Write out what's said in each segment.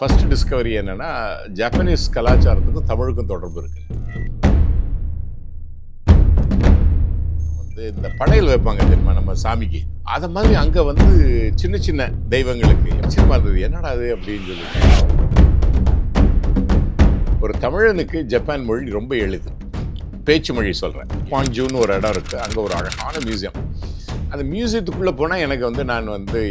First Discovery என்னன்னா, Japanese கலாச்சாரத்துக்கும் தமிழுக்கும் தொடர்பு இருக்கு. இந்த படையல் வைப்பாங்க தெரியுமா நம்ம சாமிக்கு, அத மாதிரி அங்க சின்ன சின்ன தெய்வங்களுக்கு ஆச்சரியமா இருந்தது. என்னடா அது அப்படின்னு சொல்லிட்டு. ஒரு தமிழனுக்கு ஜப்பான் மொழி ரொம்ப எளிது. பேச்சு மொழி சொல்றேன். குவாங்ஜூன்னு ஒரு இடம் இருக்கு, அங்க ஒரு அழகான மியூசியம். அந்த மியூசியத்துக்குள்ளே போனால் எனக்கு நான்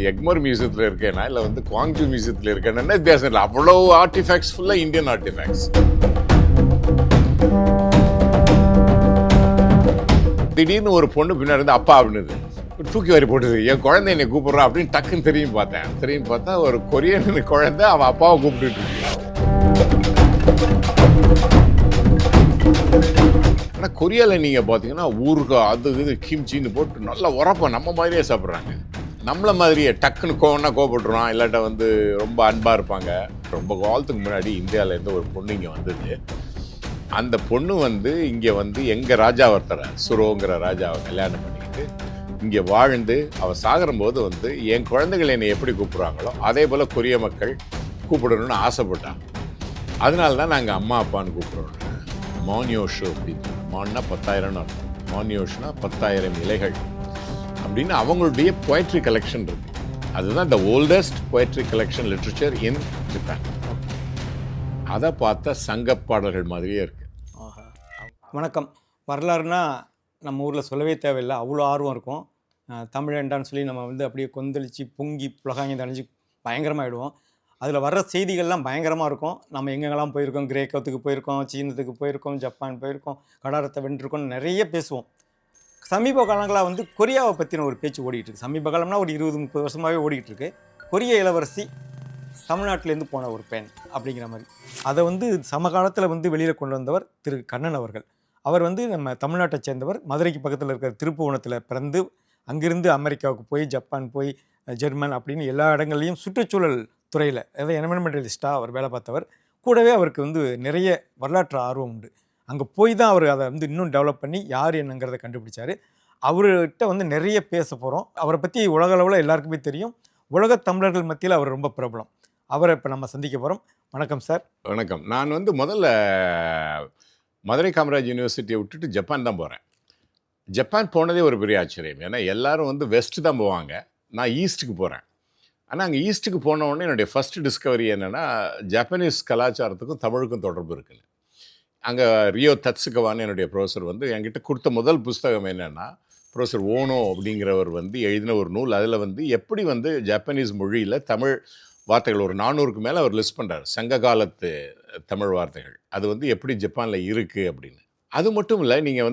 எக்மோர் மியூசியத்தில் இருக்கேனா இல்லை குவாங்ஜூ மியூசியத்தில் இருக்கேன்னா வித்தியாசம் இல்லை. அவ்வளோ ஆர்டிஃபேக்ட்ஸ் ஃபுல்லாக இந்தியன் ஆர்டிஃபேக்ட்ஸ். திடீர்னு ஒரு பொண்ணு பின்னாடி இருந்து அப்பா அப்படின்னுது, தூக்கி வாரி போட்டுது. என் குழந்தை என்னை கூப்பிட்றான் அப்படின்னு டக்குன்னு திரும்பி பார்த்தா ஒரு கொரியன் குழந்தை அவன் அப்பாவை கூப்பிட்டுட்டு இருக்கு. ஆனால் கொரியாவில் நீங்கள் பார்த்தீங்கன்னா ஊறுகாய் அது இது கிம்ச்சின்னு போட்டு நல்லா உரப்பா நம்ம மாதிரியே சாப்பிட்றாங்க. நம்மளை மாதிரியே டக்குன்னு கோபப்பட்டுருவான், இல்லாட்ட ரொம்ப அன்பாக இருப்பாங்க. ரொம்ப காலத்துக்கு முன்னாடி இந்தியாவிலேருந்து ஒரு பொண்ணு இங்கே வந்தது. அந்த பொண்ணு இங்கே எங்கள் ராஜா ஒருத்தர் சுரோங்கிற ராஜாவை கல்யாணம் பண்ணிக்கிட்டு இங்கே வாழ்ந்து அவள் சாகும்போது என் குழந்தைகள் என்னை எப்படி கூப்பிட்றாங்களோ அதே போல் கொரிய மக்கள் கூப்பிடணும்னு ஆசைப்பட்டாங்க. அதனால தான் நாங்கள் அம்மா அப்பான்னு கூப்பிட்றோம். மான்யோஷு அப்படின்னு, மான்னா 10,000 அர்த்தம், மான்யோஷ்னா 10,000 இலைகள் அப்படின்னு அவங்களுடைய போய்ட்ரி கலெக்ஷன் இருக்கு. அதுதான் the oldest poetry collection literature in Japan. அதை பார்த்தா சங்க பாடல்கள் மாதிரியே இருக்கு. வணக்கம். வரலாறுனா நம்ம ஊரில் சொல்லவே தேவையில்லை, அவ்வளோ ஆர்வம் இருக்கும். தமிழண்டான்னு சொல்லி நம்ம அப்படியே கொந்தளிச்சு பொங்கி புலகாங்கி தணிஞ்சு பயங்கரமாகிடுவோம். அதில் வர்ற செய்திகள்லாம் பயங்கரமாக இருக்கும். நம்ம எங்கெங்கெல்லாம் போயிருக்கோம், கிரேக்கத்துக்கு போயிருக்கோம், சீனத்துக்கு போயிருக்கோம், ஜப்பான் போயிருக்கோம், கடாரத்தை வென்றிருக்கோம், நிறைய பேசுவோம். சமீப காலங்களாக கொரியாவை பற்றின ஒரு பேச்சு ஓடிக்கிட்டு இருக்கு. சமீப காலம்னா ஒரு 20-30 வருஷமாகவே ஓடிக்கிட்டு இருக்கு. கொரிய இளவரசி தமிழ்நாட்டிலேருந்து போன ஒரு பெண் அப்படிங்கிற மாதிரி. அதை சமகாலத்தில் வெளியில் கொண்டு வந்தவர் திரு கண்ணன் அவர்கள். அவர் நம்ம தமிழ்நாட்டை சேர்ந்தவர். மதுரைக்கு பக்கத்தில் இருக்கிற திருப்புவனத்தில் பிறந்து அங்கிருந்து அமெரிக்காவுக்கு போய் ஜப்பான் போய் ஜெர்மன் அப்படின்னு எல்லா இடங்கள்லையும் சுற்றுச்சூழல் துறையில், அதாவது என்விரான்மெண்டலிஸ்டாக அவர் வேலை பார்த்தவர். கூடவே அவருக்கு நிறைய வரலாற்று ஆர்வம் உண்டு. அங்கே போய் தான் அவர் அதை இன்னும் டெவலப் பண்ணி யார் என்னங்கிறத கண்டுபிடிச்சார். அவர்கிட்ட நிறைய பேச போகிறோம். அவரை பற்றி உலக அளவில் எல்லாருக்குமே தெரியும். உலகத் தமிழர்கள் மத்தியில் அவர் ரொம்ப பிரபலம். அவரை இப்போ நம்ம சந்திக்க போகிறோம். வணக்கம் சார். வணக்கம். நான் முதல்ல மதுரை காமராஜ் யூனிவர்சிட்டியை விட்டுட்டு ஜப்பான் தான் போகிறேன். ஜப்பான் போனதே ஒரு பெரிய ஆச்சரியம். ஏன்னா எல்லாரும் வெஸ்ட் தான் போவாங்க, நான் ஈஸ்ட்டுக்கு போகிறேன். ஆனால் அங்கே ஈஸ்ட்டுக்கு போன உடனே என்னுடைய ஃபர்ஸ்ட் டிஸ்கவரி என்னென்னா, ஜப்பானீஸ் கலாச்சாரத்துக்கும் தமிழுக்கும் தொடர்பு இருக்குன்னு. அங்கே ரியோ தத்சுகவான்னு என்னுடைய ப்ரொஃபஸர் என்கிட்ட கொடுத்த முதல் புஸ்தகம் என்னென்னா, ப்ரொஃபஸர் ஓனோ அப்படிங்கிறவர் எழுதின ஒரு நூல். அதில் எப்படி ஜப்பானீஸ் மொழியில் தமிழ் வார்த்தைகள் ஒரு 400க்கு மேலே அவர் லிஸ்ட் பண்ணுறார், சங்க காலத்து தமிழ் வார்த்தைகள். அது எப்படி ஜப்பானில் இருக்குது அப்படின்னு. அது மட்டும் இல்லை, நீங்கள்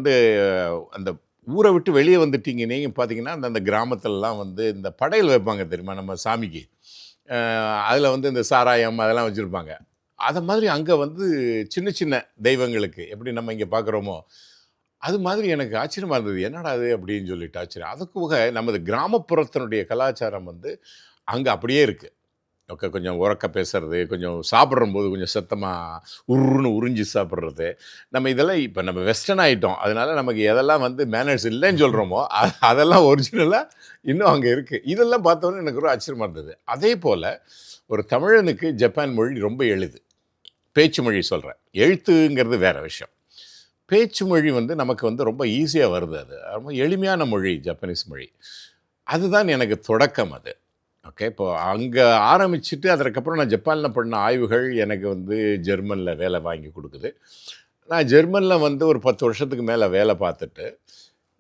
அந்த ஊரை விட்டு வெளியே வந்துட்டீங்க நீங்கள் பார்த்தீங்கன்னா, அந்த கிராமத்திலலாம் இந்த படையல் வைப்பாங்க தெரியுமா நம்ம சாமிக்கு. அதில் இந்த சாராயம் அதெல்லாம் வச்சுருப்பாங்க. அதை மாதிரி அங்கே சின்ன சின்ன தெய்வங்களுக்கு எப்படி நம்ம இங்கே பார்க்குறோமோ அது மாதிரி எனக்கு ஆச்சரியமாக இருந்தது. என்னடா அது அப்படின்னு சொல்லிட்டு ஆச்சரியம். அதுக்கு நமது கிராமப்புறத்தினுடைய கலாச்சாரம் அங்கே அப்படியே இருக்குது. ஓகே, கொஞ்சம் உரக்க பேசுறது, கொஞ்சம் சாப்பிட்றம்போது கொஞ்சம் சத்தமாக உருன்னு உறிஞ்சி சாப்பிட்றது. நம்ம இதெல்லாம் இப்போ நம்ம வெஸ்டர்ன் ஆகிட்டோம். அதனால நமக்கு எதெல்லாம் மேனர்ஸ் இல்லைன்னு சொல்கிறோமோ அதெல்லாம் ஒரிஜினலாக இன்னும் அங்கே இருக்குது. இதெல்லாம் பார்த்தோன்னே எனக்கு ஒரு ஆச்சரியமாக இருந்தது. அதே போல் ஒரு தமிழனுக்கு ஜப்பான் மொழி ரொம்ப எளிது. பேச்சு மொழி சொல்கிறேன், எழுத்துங்கிறது வேறு விஷயம். பேச்சு மொழி நமக்கு ரொம்ப ஈஸியாக வருது. அது ரொம்ப எளிமையான மொழி ஜப்பானீஸ் மொழி. அதுதான் எனக்கு தொடக்கம். அது ஓகே. இப்போ அங்கே ஆரம்பிச்சுட்டு அதற்கப்புறம் நான் ஜப்பானில் பண்ண ஆய்வுகள் எனக்கு ஜெர்மனில் வேலை வாங்கி கொடுக்குது. நான் ஜெர்மனில் ஒரு 10 வருஷத்துக்கு மேலே வேலை பார்த்துட்டு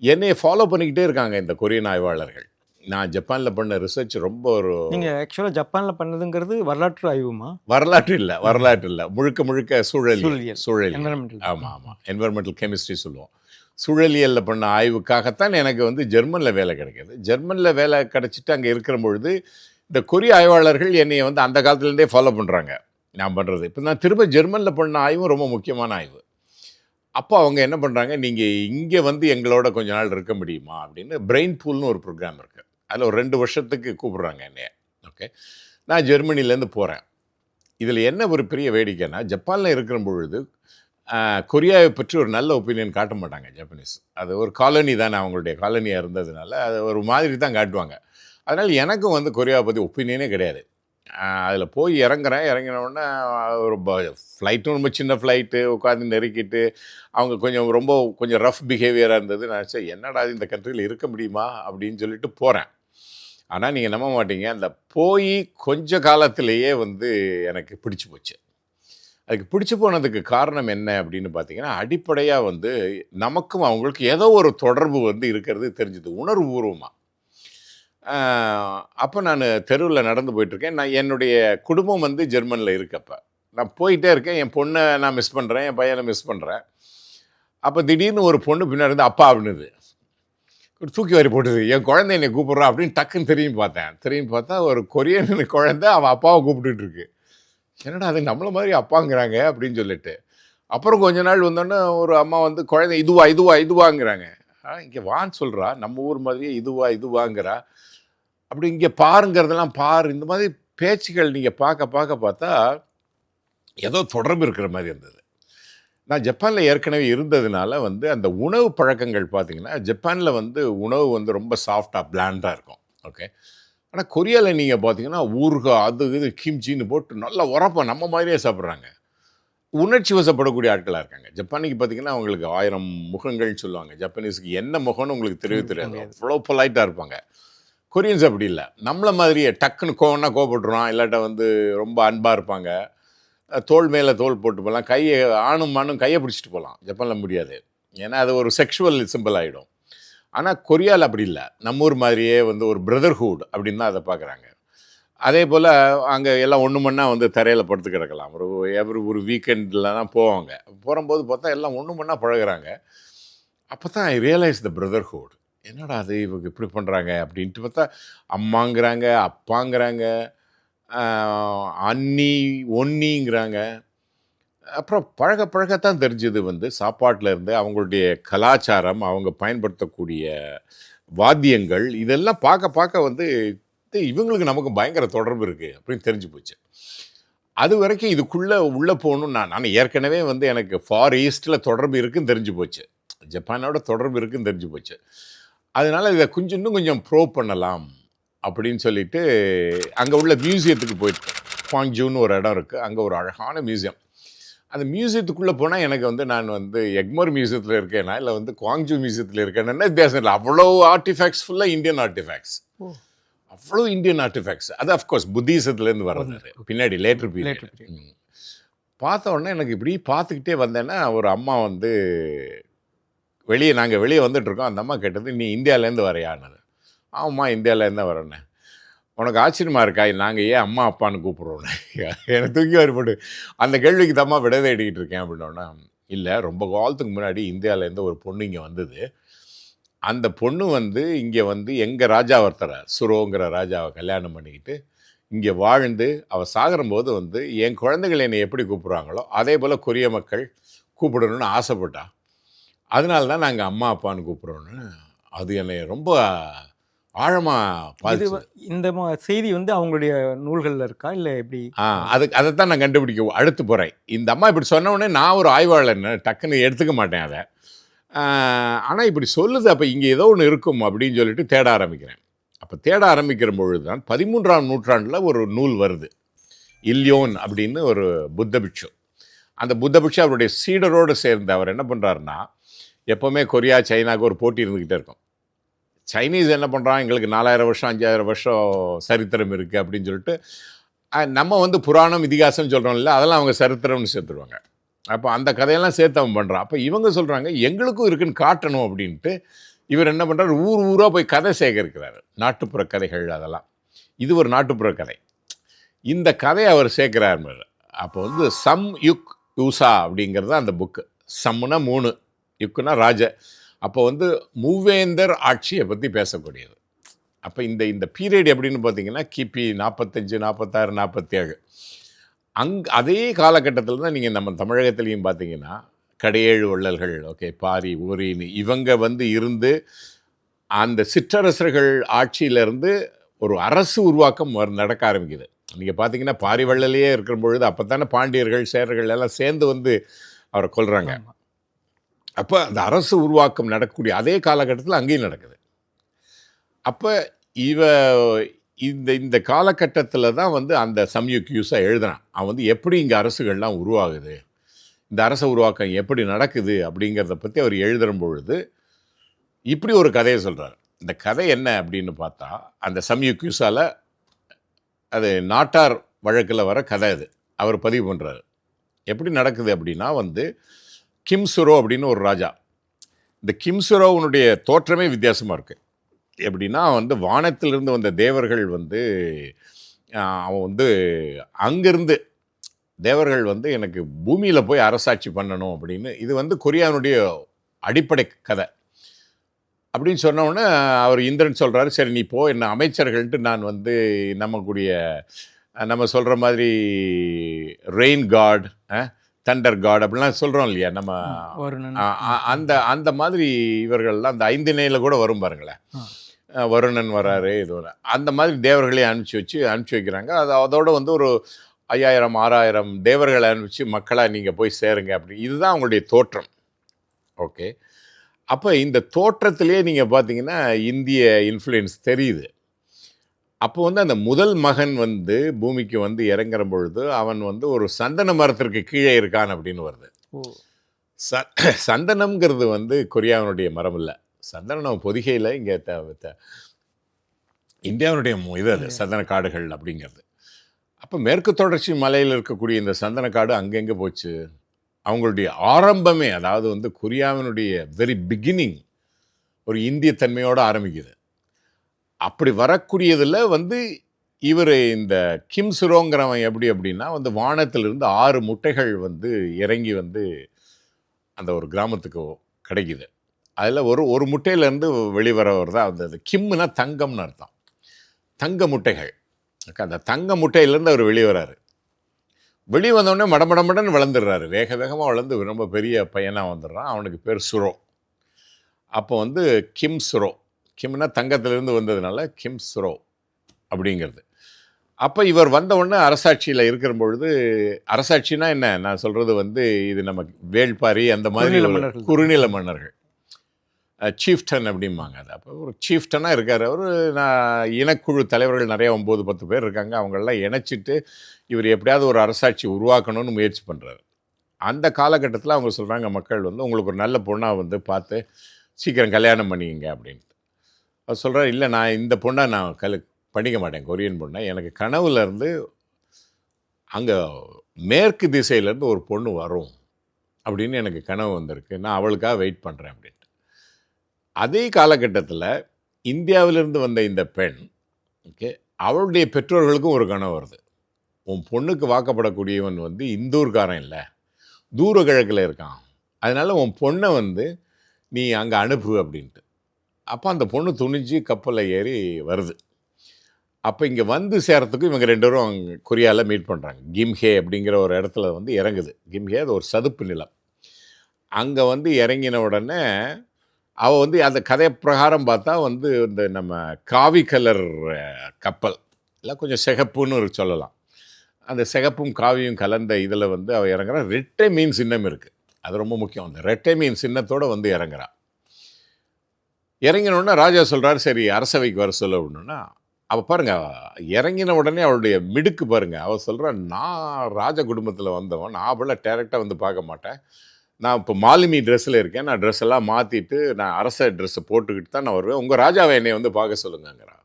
என்னையை ஃபாலோ பண்ணிக்கிட்டே இருக்காங்க இந்த கொரியன் ஆய்வாளர்கள். நான் ஜப்பானில் பண்ண ரிசர்ச் ரொம்ப ஒரு நீங்கள் ஆக்சுவலாக ஜப்பானில் பண்ணதுங்கிறது வரலாற்று ஆய்வுமா? வரலாற்று இல்லை, முழுக்க சூழலியல். ஆமாம், என்விரான்மெண்டல் கெமிஸ்ட்ரி சொல்லுவோம். சூழலியலில் பண்ண ஆய்வுக்காகத்தான் எனக்கு ஜெர்மனில் வேலை கிடைக்கிது. ஜெர்மனில் வேலை கிடச்சிட்டு அங்கே இருக்கிற பொழுது இந்த கொரிய ஆய்வாளர்கள் என்னை அந்த காலத்துலேருந்தே ஃபாலோ பண்ணுறாங்க நான் பண்ணுறது. இப்போ நான் திரும்ப ஜெர்மனில் பண்ண ஆய்வும் ரொம்ப முக்கியமான ஆய்வு. அப்போ அவங்க என்ன பண்ணுறாங்க, நீங்கள் இங்கே எங்களோட கொஞ்ச நாள் இருக்க முடியுமா அப்படின்னு பிரெயின் பூல்னு ஒரு ப்ரோக்ராம் இருக்குது. அதில் ஒரு 2 வருஷத்துக்கு கூப்பிட்றாங்க என்னைய. ஓகே, நான் ஜெர்மனிலேருந்து போகிறேன். இதில் என்ன ஒரு பெரிய வேடிக்கைன்னா, ஜப்பானில் இருக்கிற பொழுது கொரியாவை பற்றி ஒரு நல்ல ஒப்பீனியன் காட்ட மாட்டாங்க ஜப்பானீஸ். அது ஒரு காலனி தானே, அவங்களுடைய காலனியாக இருந்ததுனால அது ஒரு மாதிரி தான் காட்டுவாங்க. அதனால் எனக்கும் கொரியாவை பற்றி ஒப்பீனியனே கிடையாது. அதில் போய் இறங்கின உடனே ஒரு ஃப்ளைட்டும் ரொம்ப சின்ன ஃப்ளைட்டு உட்காந்து நெருக்கிட்டு அவங்க கொஞ்சம் ரஃப் பிஹேவியராக இருந்தது. நான் நினச்சேன் என்னடா இது, இந்த கண்ட்ரியில் இருக்க முடியுமா அப்படின்னு சொல்லிட்டு போகிறேன். ஆனால் நீங்கள் நம்ப மாட்டீங்க, அந்த போய் கொஞ்ச காலத்திலேயே வந்து எனக்கு பிடிச்சி போச்சு. அதுக்கு பிடிச்சி போனதுக்கு காரணம் என்ன அப்படின்னு பார்த்தீங்கன்னா, அடிப்படையாக வந்து நமக்கும் அவங்களுக்கு ஏதோ ஒரு தொடர்பு வந்து இருக்கிறது தெரிஞ்சுது உணர்வுபூர்வமாக. அப்போ நான் தெருவில் நடந்து போயிட்டுருக்கேன். என்னுடைய குடும்பம் வந்து ஜெர்மனியில் இருக்கப்ப நான் போயிட்டே இருக்கேன். என் பொண்ணை நான் மிஸ் பண்ணுறேன், என் பையனை மிஸ் பண்ணுறேன். அப்போ திடீர்னு ஒரு பொண்ணு பின்னாடி இருந்து அப்பா அப்படின்னுது, தூக்கி வாரி போட்டுது. என் குழந்தை என்னை கூப்பிட்றா அப்படின்னு டக்குன்னு திரும்பி பார்த்தா ஒரு கொரியன் குழந்தை அவள் அப்பாவை கூப்பிட்டுட்டு இருக்கு. என்னடா அது நம்மள மாதிரி அப்பாங்கிறாங்க அப்படின்னு சொல்லிட்டு. அப்புறம் கொஞ்ச நாள் வந்தோடனே ஒரு அம்மா வந்து குழந்தை இதுவாங்கிறாங்க. இங்கே வான்னு சொல்கிறா, நம்ம ஊர் மாதிரியே இதுவாங்கிறா. அப்படி இங்கே பாருங்கிறதெல்லாம் பாரு. இந்த மாதிரி பேச்சுகள் நீங்கள் பார்த்தா ஏதோ தொடர்பு இருக்கிற மாதிரி இருந்தது. நான் ஜப்பானில் ஏற்கனவே இருந்ததுனால வந்து அந்த உணவு பழக்கங்கள் பார்த்தீங்கன்னா, ஜப்பானில் வந்து உணவு வந்து ரொம்ப சாஃப்டாக பிளாண்டாக இருக்கும். ஓகே. ஆனால் கொரியாவில் நீங்கள் பார்த்தீங்கன்னா ஊறுகாய் அது இது கிம்ச்சின்னு போட்டு நல்லா உரப்பா நம்ம மாதிரியே சாப்பிட்றாங்க. உணர்ச்சி வசப்படக்கூடிய ஆட்களாக இருக்காங்க. ஜப்பானிக்கு பார்த்தீங்கன்னா அவங்களுக்கு 1000 முகங்கள்னு சொல்லுவாங்க. ஜப்பானீஸுக்கு என்ன முகம்னு உங்களுக்கு தெரியாது. அவ்வளோ பொலைட்டாக இருப்பாங்க. கொரியன்ஸ் அப்படி இல்லை. நம்மளை மாதிரியே டக்குன்னு கோவப்பட்டுருவான், இல்லாட்ட வந்து ரொம்ப அன்பாக இருப்பாங்க. தோள் மேலே தோள் போட்டு போகலாம், ஆணும் கையை பிடிச்சிட்டு போகலாம். ஜப்பானில் முடியாது, ஏன்னா அது ஒரு செக்ஷுவல் சிம்பிள் ஆகிடும். ஆனால் கொரியாவில் அப்படி இல்லை. நம்ம ஊர் மாதிரியே வந்து ஒரு பிரதர்ஹுட் அப்படின்னு தான் அதை பார்க்குறாங்க. அதே போல் அங்கே எல்லாம் ஒன்று மண்ணா வந்து தரையில் படுத்து கிடக்கலாம். ஒரு வீக்கெண்டில் போவாங்க. போகும்போது பார்த்தா எல்லாம் ஒன்று மண்ணா பழகுறாங்க. அப்போ தான் ஐ ரியலைஸ் த பிரதர்ஹுட். என்னடா அது இவங்க இப்படி பண்ணுறாங்க அப்படின்ட்டு பார்த்தா அம்மாங்கிறாங்க, அப்பாங்கிறாங்க, அண்ணி ஒன்னிங்கிறாங்க. அப்புறம் பழகத்தான் தெரிஞ்சது வந்து சாப்பாட்டில் இருந்து அவங்களுடைய கலாச்சாரம், அவங்க பயன்படுத்தக்கூடிய வாத்தியங்கள், இதெல்லாம் பார்க்க வந்து இவங்களுக்கு நமக்கு பயங்கர தொடர்பு இருக்குது அப்படின்னு தெரிஞ்சு போச்சு. அது வரைக்கும் உள்ளே போகணும்னு நான் ஏற்கனவே வந்து எனக்கு ஃபார் ஈஸ்டில் தொடர்பு இருக்குன்னு தெரிஞ்சு போச்சு, ஜப்பானோட தொடர்பு இருக்குன்னு தெரிஞ்சு போச்சு. அதனால் இதை இன்னும் கொஞ்சம் ப்ரோவ் பண்ணலாம் அப்படின்னு சொல்லிட்டு அங்கே உள்ள மியூசியத்துக்கு போயிட்டு, குவாங்ஜூன்னு ஒரு இடம் இருக்குது, அங்கே ஒரு அழகான மியூசியம். அந்த மியூசியத்துக்குள்ளே போனால் எனக்கு வந்து நான் வந்து எக்மோர் மியூசியத்தில் இருக்கேனா இல்லை வந்து குவாங்ஜூ மியூசியத்தில் இருக்கேன்னா வித்தியாசம் இல்லை. அவ்வளோ ஆர்டிஃபேக்ட்ஸ் ஃபுல்லாக இந்தியன் ஆர்டிஃபேக்ட்ஸ், அவ்வளோ இந்தியன் ஆர்டிஃபேக்ட்ஸ். அது அஃப்கோர்ஸ் புத்திசத்துலேருந்து வர்றது பின்னாடி லேட்டர் பீரியட். பார்த்த உடனே எனக்கு இப்படி பார்த்துக்கிட்டே வந்தேன்னா ஒரு அம்மா வந்து நாங்கள் வெளியே வந்துட்டுருக்கோம். அந்த அம்மா கேட்டது, நீ இந்தியாவிலேருந்து வரையானது? ஆமாம்மா இந்தியாவிலேருந்து தான் வரேன்னு. உனக்கு ஆச்சரியமாக இருக்கா நாங்கள் ஏன் அம்மா அப்பான்னு கூப்பிட்றோன்னு? எனக்கு தூக்கி வாரி போட்டு அந்த கேள்விக்கு தம்மா விட தேடிக்கிட்டு இருக்கேன் அப்படின்னோன்னா, இல்லை ரொம்ப காலத்துக்கு முன்னாடி இந்தியாவிலேருந்து ஒரு பொண்ணு இங்கே வந்தது. அந்த பொண்ணு வந்து இங்கே வந்து எங்கள் ராஜா ஒருத்தரை சுரோங்கிற ராஜாவை கல்யாணம் பண்ணிக்கிட்டு இங்கே வாழ்ந்து அவள் சாகும்போது வந்து என் குழந்தைகள் என்னை எப்படி கூப்பிட்றாங்களோ அதே போல் கொரிய மக்கள் கூப்பிடணும்னு ஆசைப்பட்டா. அதனால தான் நாங்கள் அம்மா அப்பான்னு கூப்பிட்றோன்னு. அது என்னை ரொம்ப ஆழமாக பாதிச்சு. இந்த செய்தி வந்து அவங்களுடைய நூல்களில் இருக்கா இல்லை எப்படி? அதைத்தான் நான் கண்டுபிடிக்க அடுத்து போகிறேன். இந்த அம்மா இப்படி சொன்ன உடனே நான் ஒரு ஆய்வாளர் டக்குன்னு எடுத்துக்க மாட்டேன் அதை. ஆனால் இப்படி சொல்லுது, அப்போ இங்கே ஏதோ ஒன்று இருக்கும் அப்படின்னு சொல்லிட்டு தேட ஆரம்பிக்கிறேன். அப்போ தேட ஆரம்பிக்கிற பொழுது தான் 13ஆம் நூற்றாண்டில் ஒரு நூல் வருது, இல்யோன் அப்படின்னு ஒரு புத்த பிட்சு. அந்த புத்த பிட்சு அவருடைய சீடரோடு சேர்ந்து அவர் என்ன பண்ணுறாருன்னா, எப்போவுமே கொரியா சைனாவுக்கு ஒரு போட்டி இருந்துக்கிட்டே இருக்கும். சைனீஸ் என்ன பண்ணுறான், எங்களுக்கு 4000 வருஷம் 5000 வருஷம் சரித்திரம் இருக்குது அப்படின்னு சொல்லிட்டு, நம்ம வந்து புராணம் இதிகாசம்னு சொல்கிறோம் இல்லை, அதெல்லாம் அவங்க சரித்திரம்னு சேர்த்துருவாங்க. அப்போ அந்த கதையெல்லாம் சேர்த்து அவன் பண்ணுறான். அப்போ இவங்க சொல்கிறாங்க எங்களுக்கும் இருக்குன்னு காட்டணும் அப்படின்ட்டு இவர் என்ன பண்ணுறாரு, ஊராக போய் கதை சேகரிக்கிறாரு, நாட்டுப்புற கதைகள் அதெல்லாம். இது ஒரு நாட்டுப்புற கதை. இந்த கதையை அவர் சேர்க்கிறார். அப்போ வந்து சம் யுக் யூசா அப்படிங்கிறது அந்த புக்கு. சம்முனா 3, யுக்குனா ராஜ. அப்போ வந்து மூவேந்தர் ஆட்சியை பற்றி பேசக்கூடியது. அப்போ இந்த பீரியட் எப்படின்னு பார்த்தீங்கன்னா கிபி 45, 46, 47 அதே காலகட்டத்தில் தான் நீங்கள் நம்ம தமிழகத்துலேயும் பார்த்தீங்கன்னா கடையேழு வள்ளல்கள், ஓகே, பாரி ஊரின்னு இவங்க வந்து இருந்து அந்த சிற்றரசர்கள் ஆட்சியிலேருந்து ஒரு அரசு உருவாக்கம் நடக்க ஆரம்பிக்குது. நீங்கள் பார்த்தீங்கன்னா பாரி வள்ளலையே இருக்கிற பொழுது அப்போ தானே பாண்டியர்கள் சேரர்கள் எல்லாம் சேர்ந்து வந்து அவரை கொல்றாங்க. அப்போ அந்த அரசு உருவாக்கம் நடக்கக்கூடிய அதே காலகட்டத்தில் அங்கேயும் நடக்குது. அப்போ இந்த இந்த காலகட்டத்தில் தான் வந்து அந்த சம்யுக்யூஸை எழுதுனான். அவன் வந்து எப்படி இங்கே அரசுகள்லாம் உருவாகுது, இந்த அரச உருவாக்கம் எப்படி நடக்குது அப்படிங்கிறத பற்றி அவர் எழுதுற பொழுது இப்படி ஒரு கதையை சொல்கிறார். இந்த கதை என்ன அப்படின்னு பார்த்தா, அந்த சம்யுக்யூஸால் அது நாட்டார் வழக்கில் வர கதை அது அவர் பதிவு பண்ணுறாரு. எப்படி நடக்குது அப்படின்னா வந்து கிம்சுரோ அப்படின்னு ஒரு ராஜா. இந்த கிம்சுரோவனுடைய தோற்றமே வித்தியாசமாக இருக்குது. எப்படின்னா வந்து வானத்திலிருந்து வந்த தேவர்கள் வந்து அவன் வந்து அங்கிருந்து தேவர்கள் வந்து எனக்கு பூமியில் போய் அரசாட்சி பண்ணணும் அப்படின்னு, இது வந்து கொரியானுடைய அடிப்படை கதை அப்படின்னு சொன்ன உடனே அவர் இந்திரன் சொல்கிறாரு, சரி நீ போ, என்ன அமைச்சர்கள்ட்டு நான் வந்து நம்ம சொல்கிற மாதிரி ரெயின் காட், தண்டர் காட் அப்படிலாம் சொல்கிறோம் இல்லையா நம்ம, அந்த அந்த மாதிரி இவர்கள்லாம் அந்த 5 நிலையில் கூட வரும் பாருங்களேன். வருணன் வராரு, இது அந்த மாதிரி தேவர்களையும் அனுப்பிச்சி வைக்கிறாங்க. அதோட வந்து ஒரு 5000 6000 தேவர்களை அனுப்பிச்சு மக்களாக நீங்கள் போய் சேருங்க அப்படி. இதுதான் அவங்களுடைய தோற்றம். ஓகே, அப்போ இந்த தோற்றத்திலே நீங்கள் பார்த்தீங்கன்னா இந்திய இன்ஃப்ளூயன்ஸ் தெரியுது. அப்போ வந்து அந்த முதல் மகன் வந்து பூமிக்கு வந்து இறங்குற பொழுது அவன் வந்து ஒரு சந்தன மரத்திற்கு கீழே இருக்கான் அப்படின்னு வருது. சந்தனம்ங்கிறது வந்து கொரியாவினுடைய மரம் இல்லை. சந்தனம் பொதிகையில் இங்கே இந்தியாவினுடைய இது அது சந்தன காடுகள் அப்படிங்கிறது. அப்போ மேற்கு தொடர்ச்சி மலையில் இருக்கக்கூடிய இந்த சந்தன காடு அங்கெங்கே போச்சு? அவங்களுடைய ஆரம்பமே, அதாவது வந்து கொரியாவினுடைய வெரி பிகினிங் ஒரு இந்திய தன்மையோடு ஆரம்பிக்குது. அப்படி வரக்கூடியதில் வந்து இவர் இந்த கிம்சுரோங்கிறவன் எப்படி அப்படின்னா வந்து வானத்திலிருந்து 6 முட்டைகள் வந்து இறங்கி வந்து அந்த ஒரு கிராமத்துக்கு கிடைக்குது. அதில் ஒரு முட்டையிலேருந்து வெளிவரவர் தான் அந்த கிம்னா தங்கம்னு அர்த்தம். தங்க முட்டைகள். அந்த தங்க முட்டையிலேருந்து அவர் வெளியே வராரு. வெளியே வந்தோடனே மடமடமடன்னு வளர்ந்துடுறாரு. வேக வேகமாக வளர்ந்து ரொம்ப பெரிய பையனாக வந்துடுறான். அவனுக்கு பேர் சுரோ. அப்போ வந்து கிம் சுரோ, கிம்னா தங்கத்திலேருந்து வந்ததுனால கிம் சுரோ அப்படிங்கிறது. அப்போ இவர் வந்த உடனே அரசாட்சியில் இருக்கிற பொழுது, அரசாட்சினா என்ன நான் சொல்கிறது வந்து இது நம்ம வேள்பாரி அந்த மாதிரி குறுநில மன்னர்கள், சீஃப்டன் அப்படிம்பாங்க. அது அப்போ ஒரு சீஃப்டனாக இருக்கார் அவர். நான் இனக்குழு தலைவர்கள் நிறையா 9-10 பேர் இருக்காங்க. அவங்களெல்லாம் இணைச்சிட்டு இவர் எப்படியாவது ஒரு அரசாட்சி உருவாக்கணும்னு முயற்சி பண்ணுறாரு. அந்த காலகட்டத்தில் அவங்க சொல்கிறாங்க, மக்கள் வந்து உங்களுக்கு ஒரு நல்ல பொண்ணாக வந்து பார்த்து சீக்கிரம் கல்யாணம் பண்ணிக்கங்க அப்படின்ட்டு. அவர் சொல்கிறார், இல்லை நான் இந்த பொண்ணை நான் பண்ணிக்க மாட்டேன், கொரியன் பொண்ணை. எனக்கு கனவுல இருந்து அங்கே மேற்கு திசையிலேருந்து ஒரு பொண்ணு வரும் அப்படின்னு எனக்கு கனவு வந்திருக்கு, நான் அவளுக்காக வெயிட் பண்ணுறேன் அப்படின்ட்டு. அதே காலகட்டத்தில் இந்தியாவிலிருந்து வந்த இந்த பெண், ஓகே, அவளுடைய பெற்றோர்களுக்கும் ஒரு கனவு வருது. உன் பொண்ணுக்கு வாக்கப்படக்கூடியவன் வந்து இந்தூர்காரன் இல்லை, தூர கிழக்கில் இருக்கான், அதனால் உன் பொண்ணை வந்து நீ அங்கே அனுப்பு அப்படின்ட்டு. அப்போ அந்த பொண்ணு துணிஞ்சு கப்பலில் ஏறி வருது. அப்போ இங்கே வந்து சேரத்துக்கும் இவங்க 2 பேரும் கொரியாவில் மீட் பண்ணுறாங்க. கிம்ஹே அப்படிங்கிற ஒரு இடத்துல வந்து இறங்குது. கிம்ஹே அது ஒரு சதுப்பு நிலம். அங்கே வந்து இறங்கின உடனே அவள் வந்து அந்த கதை பிரகாரம் பார்த்தா வந்து இந்த நம்ம காவி கலர் கப்பல் இல்லை, கொஞ்சம் சிகப்புன்னு சொல்லலாம். அந்த சிகப்பும் காவியும் கலந்த இதில் வந்து அவள் இறங்குறா. ரெட்டை மீன் சின்னம் இருக்குது, அது ரொம்ப முக்கியம். அந்த ரெட்டை மீன் சின்னத்தோடு வந்து இறங்குறா. இறங்கினோடனே ராஜா சொல்கிறார், சரி அரசவைக்கு வர சொல்ல அப்படின்னா. அவள் பாருங்கள், இறங்கின உடனே அவளுடைய மிடுக்கு பாருங்கள். அவள் சொல்கிறா, நான் ராஜ குடும்பத்தில் வந்தவன், நான் அவளை டேரெக்டாக வந்து பார்க்க மாட்டேன், நான் இப்போ மாலுமி ட்ரெஸ்ஸில் இருக்கேன், நான் ட்ரெஸ் எல்லாம் மாற்றிட்டு நான் அரச ட்ரெஸ்ஸை போட்டுக்கிட்டு தான் நான் வருவேன், உங்கள் ராஜாவை என்னை வந்து பார்க்க சொல்லுங்கிறா.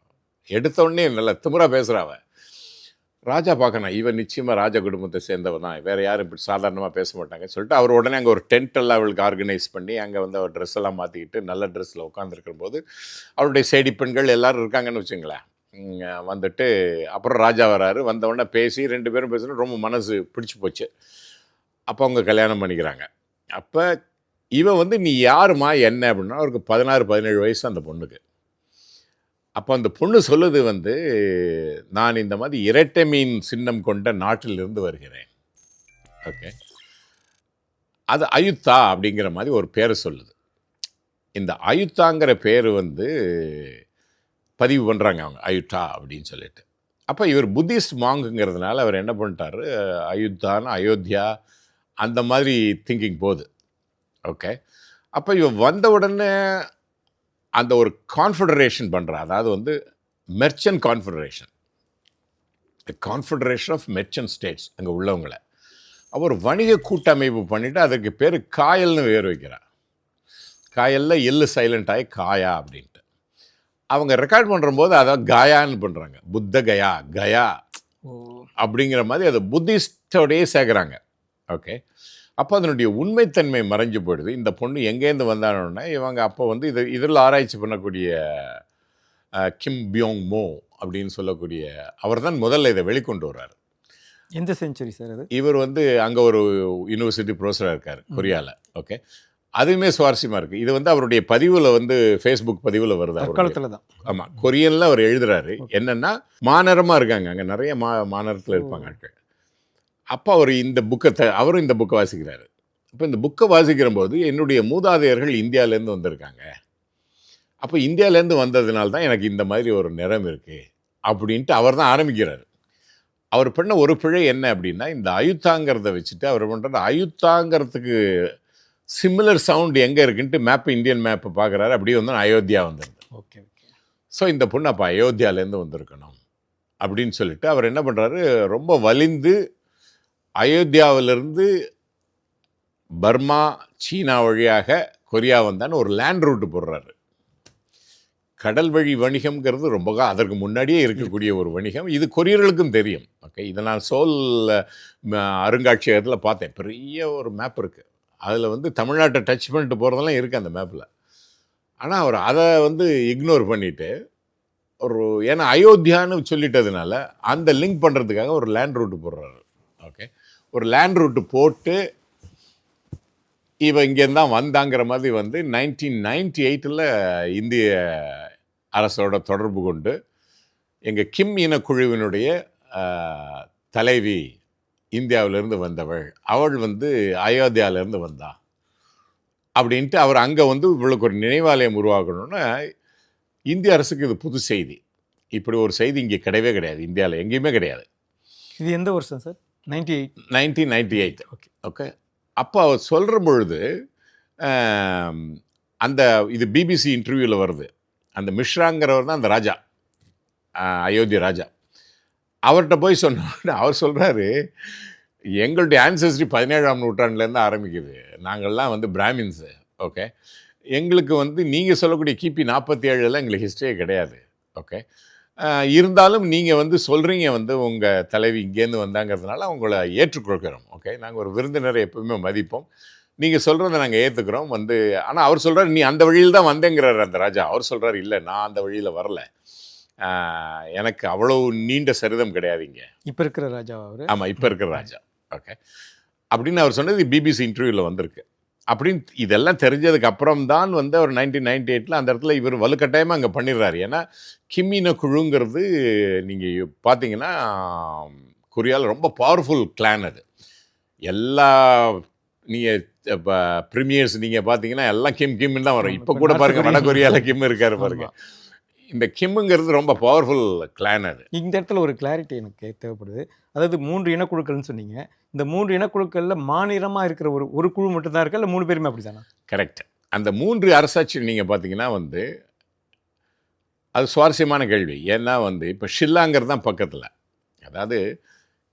எடுத்தோடனே நல்லா திமிரா பேசுகிறாவ. ராஜா பார்க்கணும், இவன் நிச்சயமாக ராஜ குடும்பத்தை சேர்ந்தவன் தான், வேறு யாரும் இப்படி சாதாரணமாக பேச மாட்டாங்கன்னு சொல்லிட்டு அவர் உடனே அங்கே ஒரு டென்ட் எல்லாம் அவளுக்கு ஆர்கனைஸ் பண்ணி அங்கே வந்து அவர் ட்ரெஸ் எல்லாம் மாற்றிக்கிட்டு நல்ல ட்ரெஸ்ஸில் உட்காந்துருக்கும் போது அவருடைய சேடி பெண்கள் எல்லோரும் இருக்காங்கன்னு வச்சுங்களேன். வந்துட்டு அப்புறம் ராஜா வராரு. வந்தவுடனே பேசி 2 பேரும் பேசணும், ரொம்ப மனசு பிடிச்சி போச்சு. அப்போ அவங்க கல்யாணம் பண்ணிக்கிறாங்க. அப்போ இவன் வந்து நீ யாருமா என்ன அப்படின்னா, அவருக்கு 16-17 வயசு அந்த பொண்ணுக்கு. அப்போ அந்த பொண்ணு சொல்லுது வந்து, நான் இந்த மாதிரி இரட்டை மீன் சின்னம் கொண்ட நாட்டிலிருந்து வருகிறேன். ஓகே, அது அயுத்தா அப்படிங்கிற மாதிரி ஒரு பேரை சொல்லுது. இந்த அயுத்தாங்கிற பேர் வந்து பதிவு பண்ணுறாங்க அவங்க, அயுத்தா அப்படின்னு சொல்லிட்டு. அப்போ இவர் புத்திஸ்ட் மாங்குங்கிறதுனால அவர் என்ன பண்ணிட்டாரு, அயுத்தான்னு அயோத்தியா அந்த மாதிரி திங்கிங் போகுது. ஓகே, அப்போ இவன் வந்த உடனே அந்த ஒரு கான்ஃபெடரேஷன் பண்ணுறா. அதாவது வந்து merchant confederation, confederation of merchant states, அங்கே உள்ளவங்களை அவர் வணிக கூட்டமைப்பு பண்ணிவிட்டு அதுக்கு பேர் காயல்னு பேர் வைக்கிறார். காயலில் எள்ளு சைலண்ட் ஆகி காயா அப்படின்ட்டு அவங்க ரெக்கார்ட் பண்ணும்போது அதை காயான்னு பண்ணுறாங்க. புத்த கயா கயா அப்படிங்கிற மாதிரி அதை புத்திஸ்டோடையே சேர்க்குறாங்க. ஓகே, அப்போ அதனுடைய உண்மைத்தன்மை மறைஞ்சு போயிடுது. இந்த பொண்ணு எங்கேருந்து வந்தானோன்னா இவங்க அப்போ வந்து இதில் ஆராய்ச்சி பண்ணக்கூடிய கிம் பியோங் மோ அப்படின்னு சொல்லக்கூடிய அவர் தான் முதல்ல இதை வெளிக்கொண்டு வர்றார். எந்த செஞ்சுரி சார் அது? இவர் வந்து அங்கே ஒரு யூனிவர்சிட்டி ப்ரொஃபஸராக இருக்கார் கொரியாவில். ஓகே, அதுவுமே சுவாரஸ்யமாக இருக்குது. இது வந்து அவருடைய பதிவில் வந்து ஃபேஸ்புக் பதிவில் வருது. காலத்தில் தான். ஆமாம், கொரியனில் அவர் எழுதுறாரு. என்னென்னா மாநரமாக இருக்காங்க அங்கே, நிறைய மாநரத்தில் இருப்பாங்க ஆட்கள். அப்போ அவர் இந்த புக்கை அவரும் இந்த புக்கை வாசிக்கிறாரு. அப்போ இந்த புக்கை வாசிக்கிற போது என்னுடைய மூதாதையர்கள் இந்தியாவிலேருந்து வந்திருக்காங்க, அப்போ இந்தியாவிலேருந்து வந்ததுனால தான் எனக்கு இந்த மாதிரி ஒரு நிறம் இருக்குது அப்படின்ட்டு அவர் தான் ஆரம்பிக்கிறார். அவர் பண்ண ஒரு பிழை என்ன அப்படின்னா, இந்த அயுத்தாங்கிறத வச்சுட்டு அவர் பண்ணுறது அயுத்தாங்கிறதுக்கு சிமிலர் சவுண்ட் எங்கே இருக்குன்ட்டு இந்தியன் மேப்பை பார்க்குறாரு. அப்படியே வந்து அயோத்தியா வந்துடுது. Okay okay. ஸோ இந்த பொண்ணு அப்போ அயோத்தியாவிலேருந்து வந்திருக்கணும் அப்படின்னு சொல்லிட்டு அவர் என்ன பண்ணுறாரு, ரொம்ப வலிந்து அயோத்தியாவிலிருந்து பர்மா சீனா வழியாக கொரியா வந்தான்னு ஒரு லேண்ட் ரூட்டு போடுறாரு. கடல் வழி வணிகம்ங்கிறது ரொம்ப அதற்கு முன்னாடியே இருக்கக்கூடிய ஒரு வணிகம். இது கொரியர்களுக்கும் தெரியும். ஓகே, இதை நான் சோல் அருங்காட்சியகத்தில் பார்த்தேன். பெரிய ஒரு மேப் இருக்குது, அதில் வந்து தமிழ்நாட்டை டச் பண்ணிட்டு போகிறதெல்லாம் இருக்குது அந்த மேப்பில். ஆனால் அவர் அதை வந்து இக்னோர் பண்ணிவிட்டு ஏன்னா அயோத்தியான்னு சொல்லிட்டதுனால அந்த லிங்க் பண்ணுறதுக்காக ஒரு லேண்ட் ரூட்டு போடுறாரு. ஓகே, ஒரு லேண்ட் ரூட்டு போட்டு இவன் இங்கேருந்து தான் வந்தாங்கிற மாதிரி வந்து 1998 இந்திய அரசோட தொடர்பு கொண்டு எங்கள் கிம் இனக்குழுவினுடைய தலைவி இந்தியாவிலேருந்து வந்தவள், அவள் வந்து அயோத்தியாவிலேருந்து வந்தா அப்படின்ட்டு அவர் அங்கே வந்து இவளுக்கு ஒரு நினைவாலயம் உருவாக்கணும்னா இந்திய அரசுக்கு இது புது செய்தி. இப்படி ஒரு செய்தி இங்கே கிடையவே கிடையாது, இந்தியாவில் எங்கேயுமே கிடையாது. இது எந்த வருஷம் சார்? 1998. Okay okay. அப்போ அவர் சொல்கிற பொழுது அந்த இது பிபிசி இன்டர்வியூவில் வருது. அந்த மிஸ்ராங்கிறவர் தான் அந்த ராஜா, அயோத்தி ராஜா. அவர்கிட்ட போய் சொன்ன அவர் சொல்கிறாரு, எங்களுடைய ஆன்செஸ்ட்ரி 17ஆம் நூற்றாண்டுலேருந்து ஆரம்பிக்குது, நாங்கள்லாம் வந்து பிராமின்ஸு. ஓகே, எங்களுக்கு வந்து நீங்கள் சொல்லக்கூடிய கிபி 47 எங்களுக்கு ஹிஸ்ட்ரியே கிடையாது. ஓகே, இருந்தாலும் நீங்கள் வந்து சொல்கிறீங்க வந்து உங்கள் தலைவி இங்கேருந்து வந்தாங்கிறதுனால அவங்கள ஏற்றுக்கொள்கிறோம். ஓகே, நாங்கள் ஒரு விருந்தினரை எப்பவுமே மதிப்போம், நீங்கள் சொல்கிறத நாங்கள் ஏற்றுக்கிறோம் வந்து. ஆனால் அவர் சொல்கிறார், நீ அந்த வழியில் தான் வந்தேங்கிறார் அந்த ராஜா. அவர் சொல்கிறார், இல்லை நான் அந்த வழியில் வரல, எனக்கு அவ்வளோ நீண்ட சரிதம் கிடையாது இங்கே. இப்போ இருக்கிற ராஜா அவர்? ஆமாம், இப்போ இருக்கிற ராஜா. ஓகே, அப்படின்னு அவர் சொன்னது பிபிசி இன்டர்வியூவில் வந்திருக்கு. அப்படின்னு இதெல்லாம் தெரிஞ்சதுக்கு அப்புறம் தான் வந்து அவர் 1998 அந்த இடத்துல இவர் வலுக்கட்டாயமாக அங்கே பண்ணிடுறாரு. ஏன்னா கிம்மின குழுங்கிறது நீங்கள் பார்த்தீங்கன்னா கொரியாவில் ரொம்ப பவர்ஃபுல் கிளான். அது எல்லா நீங்கள் இப்போ ப்ரீமியர்ஸ் நீங்கள் பார்த்தீங்கன்னா எல்லாம் கிம்மின்னு தான் வரும். இப்போ கூட பாருங்கள் வட கொரியாவில் கிம் இருக்காரு பாருங்க. இந்த கிம்முங்கிறது ரொம்ப பவர்ஃபுல் கிளான். அது இந்த இடத்துல ஒரு கிளாரிட்டி எனக்கு தேவைப்படுது. அதாவது 3 இனக்குழுக்கள்னு சொன்னீங்க. இந்த 3 இனக்குழுக்களில் மாநிலமாக இருக்கிற ஒரு குழு மட்டும்தான் இருக்கா, இல்லை 3 பேருமே அப்படி தானே? கரெக்ட். அந்த 3 அரசாட்சி நீங்கள் பார்த்தீங்கன்னா வந்து அது சுவாரஸ்யமான கேள்வி. ஏன்னா வந்து இப்போ ஷில்லாங்கிறது தான் பக்கத்தில், அதாவது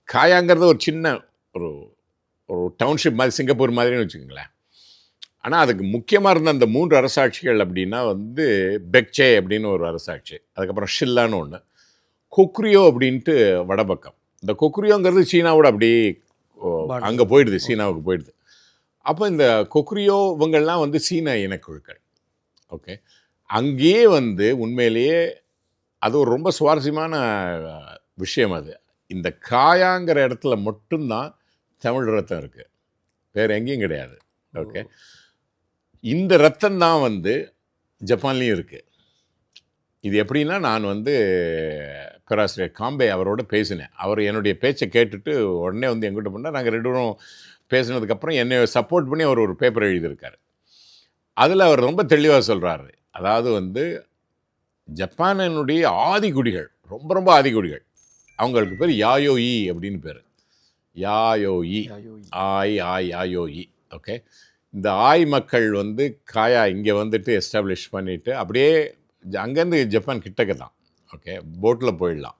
காயாங்கிறது ஒரு சின்ன ஒரு டவுன்ஷிப் மாதிரி, சிங்கப்பூர் மாதிரின்னு வச்சுக்கோங்களேன். ஆனால் அதுக்கு முக்கியமாக இருந்த அந்த 3 அரசாட்சிகள் அப்படின்னா வந்து பெக்சே அப்படின்னு ஒரு அரசாட்சி, அதுக்கப்புறம் ஷில்லான்னு ஒன்று, கொக்ரியோ அப்படின்ட்டு வடபக்கம். இந்த கொக்ரியோங்கிறது சீனாவோட அப்படியே அங்கே போயிடுது, சீனாவுக்கு போயிடுது. அப்போ இந்த கொக்ரியோ இவங்கள்லாம் வந்து சீன இனக்குழுக்கள். ஓகே, அங்கேயே வந்து உண்மையிலேயே அது ஒரு ரொம்ப சுவாரஸ்யமான விஷயம். அது இந்த காயாங்கிற இடத்துல மட்டும்தான் தமிழ் ரத்தம் இருக்குது, வேறு எங்கேயும் கிடையாது. ஓகே, இந்த ரத்தம் தான் வந்து ஜப்பான்லேயும் இருக்குது. இது எப்படின்னா, நான் வந்து பேராசிரியர் காம்பே அவரோட பேசினேன். அவர் என்னுடைய பேச்சை கேட்டுட்டு உடனே வந்து எங்கிட்ட பண்ணால், நாங்கள் 2 பேரும் பேசினதுக்கப்புறம் என்னை சப்போர்ட் பண்ணி அவர் ஒரு பேப்பர் எழுதியிருக்காரு. அதில் அவர் ரொம்ப தெளிவாக சொல்கிறாரு, அதாவது வந்து ஜப்பானினுடைய ஆதிக்குடிகள், ரொம்ப ரொம்ப ஆதிக்குடிகள், அவங்களுக்கு பேர் யாயோயி அப்படின்னு பேர். யாயோயி, யாயோயி. ஓகே, இந்த ஆய் மக்கள் வந்து காயா இங்கே வந்துட்டு எஸ்டாப்ளிஷ் பண்ணிவிட்டு அப்படியே அங்கேருந்து ஜப்பான் கிட்டக்க தான். ஓகே, போட்டில் போயிடலாம்.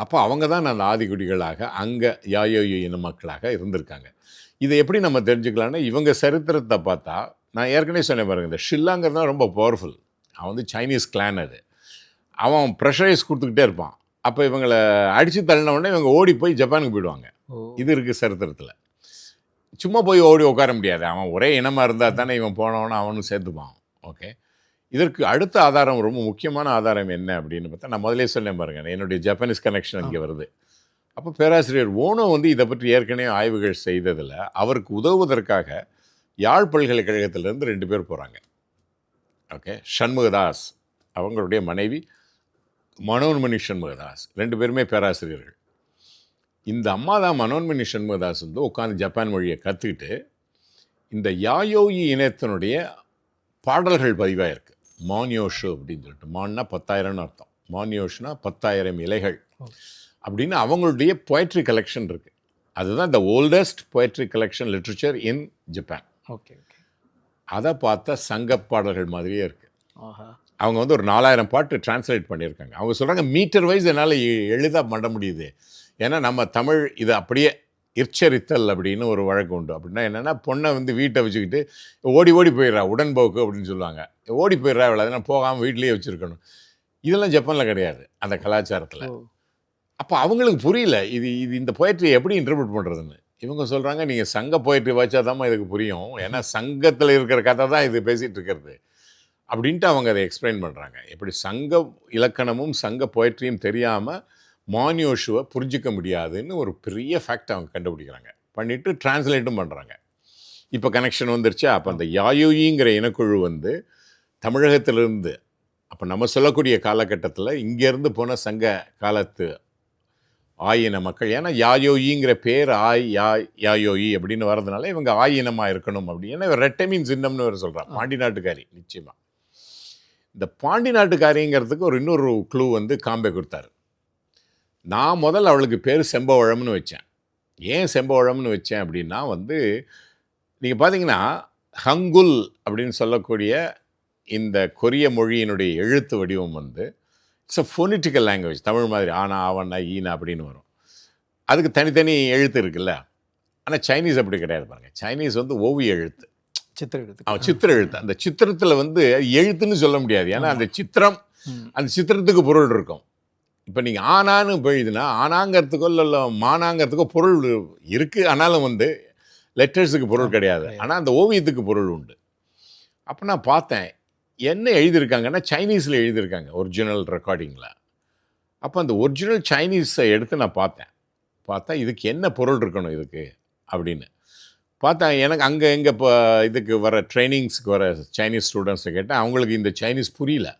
அப்போ அவங்க தான் அந்த ஆதிக்குடிகளாக அங்கே யாயோயோ இன மக்களாக இருந்திருக்காங்க. இதை எப்படி நம்ம தெரிஞ்சுக்கலாம்னா, இவங்க சரித்திரத்தை பார்த்தா, நான் ஏற்கனவே சொன்னேன் பாருங்க, இந்த ஷில்லாங்கிறது தான் ரொம்ப பவர்ஃபுல். அவன் வந்து சைனீஸ் கிளான் அது. அவன் ப்ரெஷரைஸ் கொடுத்துக்கிட்டே இருப்பான். அப்போ இவங்களை அடித்து தள்ளின உடனே இவங்க ஓடி போய் ஜப்பானுக்கு போயிடுவாங்க. இது இருக்குது சரித்திரத்தில். சும்மா போய் ஓடி உட்கார முடியாது. அவன் ஒரே இனமாக இருந்தால் தானே இவன் போனவன அவனும் சேர்த்துப்பான். ஓகே, இதற்கு அடுத்த ஆதாரம், ரொம்ப முக்கியமான ஆதாரம் என்ன அப்படின்னு பார்த்தா, நான் முதலே சொன்னேன் பாருங்க, என்னுடைய ஜப்பானீஸ் கனெக்ஷன் இங்கே வருது. அப்போ பேராசிரியர் ஓனோ வந்து இதை பற்றி ஏற்கனவே ஆய்வுகள் செய்ததில் அவருக்கு உதவுவதற்காக யாழ் பல்கலைக்கழகத்திலேருந்து 2 பேர் போகிறாங்க. ஓகே, சண்முகதாஸ் அவங்களுடைய மனைவி மனோன்மணி சண்முகதாஸ், 2 பேருமே பேராசிரியர்கள். இந்த அம்மா தான் மனோன்மணி சண்முகதாஸ் வந்து உட்காந்து ஜப்பான் மொழியை கற்றுக்கிட்டு இந்த யாயோயி இனத்தினுடைய பாடல்கள் பதிவாக இருக்குது. மான்யோஷு அப்படின்னு சொல்லிட்டு, மான்னா 10,000ன்னு அர்த்தம், மான்யோஷுனா 10,000 இலைகள் அப்படின்னு அவங்களுடைய பொயட்ரி கலெக்ஷன் இருக்குது. அதுதான் the oldest poetry collection literature in Japan. Okay okay, அதை பார்த்தா சங்க பாடல்கள் மாதிரியே இருக்குது. ஆஹா, அவங்க வந்து ஒரு 4,000 பாட்டு டிரான்ஸ்லேட் பண்ணியிருக்காங்க. அவங்க சொல்கிறாங்க மீட்டர் வைஸ் என்னால் எளிதாக பண்ண முடியுது. ஏன்னா நம்ம தமிழ் இது அப்படியே இற்சரித்தல் அப்படின்னு ஒரு வழக்கு உண்டு. அப்படின்னா என்னென்னா, பொண்ணை வந்து வீட்டை வச்சுக்கிட்டு ஓடி ஓடி போயிடுறா, உடன்போக்கு அப்படின்னு சொல்லுவாங்க. ஓடி போயிடுறா இவ்வளோ, அதனால் போகாமல் வீட்லேயே வச்சுருக்கணும். இதெல்லாம் ஜப்பானில் கிடையாது அந்த கலாச்சாரத்தில். அப்போ அவங்களுக்கு புரியல இது இது இந்த போயட்ரி எப்படி இன்டர்பிரட் பண்ணுறதுன்னு. இவங்க சொல்கிறாங்க, நீங்கள் சங்க போயட்ரி வச்சா தான் இதுக்கு புரியும், ஏன்னா சங்கத்தில் இருக்கிற கதை தான் இது பேசிகிட்டு இருக்கிறது அப்படின்ட்டு அவங்க அதை எக்ஸ்பிளைன் பண்ணுறாங்க. எப்படி சங்க இலக்கணமும் சங்க போயட்ரியும் தெரியாமல் மான்யோஷுவை புரிஞ்சிக்க முடியாதுன்னு ஒரு பெரிய ஃபேக்ட் அவங்க கண்டுபிடிக்கிறாங்க. பண்ணிவிட்டு டிரான்ஸ்லேட்டும் பண்ணுறாங்க. இப்போ கனெக்ஷன் வந்துருச்சா. அப்போ அந்த யாயோயிங்கிற இனக்குழு வந்து தமிழகத்திலிருந்து, அப்போ நம்ம சொல்லக்கூடிய காலகட்டத்தில் இங்கேருந்து போன சங்க காலத்து ஆயின மக்கள், ஏன்னா யாயோயிங்கிற பேர் யாயோயி அப்படின்னு வர்றதுனால இவங்க ஆயினமாக இருக்கணும் அப்படின்னு. ஏன்னா ரெட்டமின் சின்னம்னு வேறு சொல்கிறான், பாண்டி நாட்டுக்காரி. நிச்சயமாக இந்த பாண்டி நாட்டுக்காரிங்கிறதுக்கு ஒரு இன்னொரு க்ளூ வந்து காம்பே கொடுத்தாரு. நான் முதல்ல அவளுக்கு பேர் செம்பவழம்னு வச்சேன். ஏன் செம்பவழம்னு வச்சேன் அப்படின்னா வந்து, நீங்கள் பார்த்தீங்கன்னா ஹங்குல் அப்படின்னு சொல்லக்கூடிய இந்த கொரிய மொழியினுடைய எழுத்து வடிவம் வந்து இட்ஸ் அ ஃபோனிட்டிக்கல் லாங்குவேஜ். தமிழ் மாதிரி ஆனா ஆவண்ணா ஈனா அப்படின்னு வரும். அதுக்கு தனித்தனி எழுத்து இருக்குல்ல. ஆனால் சைனீஸ் அப்படி கிடையாது பாருங்க. சைனீஸ் வந்து ஓவிய எழுத்து, சித்திர எழுத்து. சித்திர எழுத்து. அந்த சித்திரத்தில் வந்து எழுத்துன்னு சொல்ல முடியாது. ஏன்னா அந்த சித்திரம், அந்த சித்திரத்துக்கு பொருள் இருக்கும். இப்போ நீங்கள் ஆனான்னு போயிடுதுன்னா ஆனாங்கிறதுக்கோ இல்லை மானாங்கிறதுக்கோ பொருள் இருக்குது. ஆனாலும் வந்து லெட்டர்ஸுக்கு பொருள் கிடையாது. ஆனால் அந்த ஓவியத்துக்கு பொருள் உண்டு. அப்போ நான் பார்த்தேன் என்ன எழுதியிருக்காங்கன்னா சைனீஸில் எழுதியிருக்காங்க ஒரிஜினல் ரெக்கார்டிங்கில். அப்போ அந்த ஒரிஜினல் சைனீஸை எடுத்து நான் பார்த்தா இதுக்கு என்ன பொருள் இருக்கணும் இதுக்கு அப்படின்னு பார்த்தா, எனக்கு அங்கே எங்கே இப்போ இதுக்கு வர ட்ரைனிங்ஸுக்கு வர சைனீஸ் ஸ்டூடெண்ட்ஸை கேட்டேன். அவங்களுக்கு இந்த சைனீஸ் புரியல.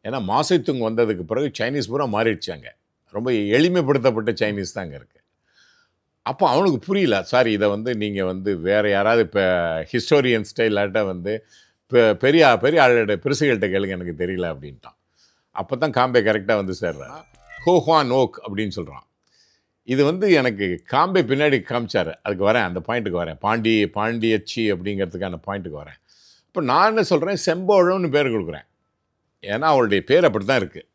ஏன்னா மாசைத்துங் வந்ததுக்கு பிறகு சைனீஸ் பூரா மாறிடுச்சாங்க. ரொம்ப எளிமைப்படுத்தப்பட்ட சைனீஸ் தான் அங்கே இருக்குது. அப்போ அவனுக்கு புரியல. சாரி, இதை வந்து நீங்கள் வந்து வேறு யாராவது இப்போ ஹிஸ்டோரியன் ஸ்டைலாட்ட வந்து இப்போ பெரிய ஆளோட பெருசுகள்கிட்ட கேளுங்க, எனக்கு தெரியல அப்படின்ட்டான். அப்போ தான் காம்பே கரெக்டாக வந்து சேர்றான். ஹோஹான் ஓக் அப்படின்னு சொல்கிறான். இது வந்து எனக்கு காம்பே பின்னாடி காமிச்சார். அதுக்கு வரேன், அந்த பாயிண்ட்டுக்கு வரேன். பாண்டியச்சி அப்படிங்கிறதுக்கான பாயிண்ட்டுக்கு வரேன். இப்போ நான் என்ன சொல்கிறேன், செம்போழம்னு பேர் கொடுக்குறேன். ஏன்னா அவளுடைய பேர் அப்படி தான் இருக்குது.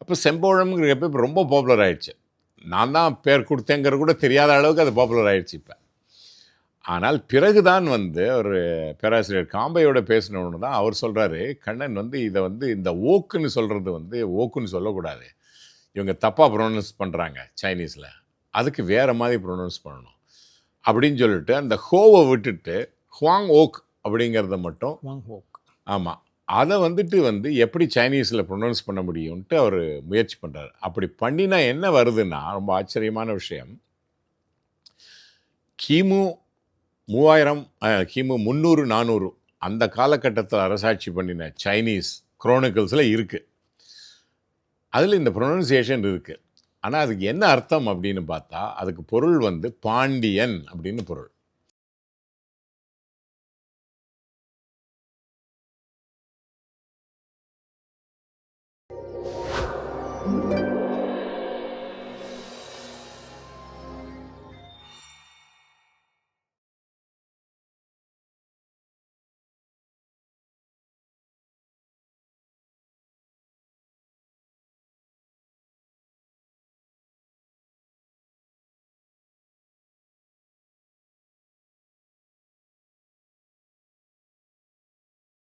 அப்போ செம்போழம்ங்கிற பேர் இப்போ ரொம்ப பாப்புலர் ஆகிடுச்சு. நான் தான் பேர் கொடுத்தேங்கிற கூட தெரியாத அளவுக்கு அது பாப்புலர் ஆகிடுச்சு இப்போ. ஆனால் பிறகுதான் வந்து ஒரு பேராசிரியர் காம்பையோட பேசினோன்னு தான் அவர் சொல்கிறாரு, கண்ணன் வந்து இதை வந்து இந்த ஓக்குன்னு சொல்கிறது வந்து ஓக்குன்னு சொல்லக்கூடாது, இவங்க தப்பாக ப்ரொனவுன்ஸ் பண்ணுறாங்க சைனீஸில், அதுக்கு வேறு மாதிரி ப்ரொனவுன்ஸ் பண்ணணும் அப்படின்னு சொல்லிட்டு அந்த ஹோவை விட்டுட்டு ஹுவாங் ஓக் அப்படிங்கிறத மட்டும், ஆமாம், அதை வந்து எப்படி சைனீஸில் ப்ரொனவுன்ஸ் பண்ண முடியும்ன்ட்டு அவர் முயற்சி பண்ணுறாரு. அப்படி பண்ணினா என்ன வருதுன்னா ரொம்ப ஆச்சரியமான விஷயம். கிமு 300-400 அந்த காலகட்டத்தில் அரசாட்சி பண்ணின சைனீஸ் குரோனிக்கல்ஸில் இருக்குது. அதில் இந்த ப்ரொனன்சியேஷன் இருக்குது. ஆனால் அதுக்கு என்ன அர்த்தம் அப்படின்னு பார்த்தா, அதுக்கு பொருள் வந்து பாண்டியன் அப்படின்னு பொருள்.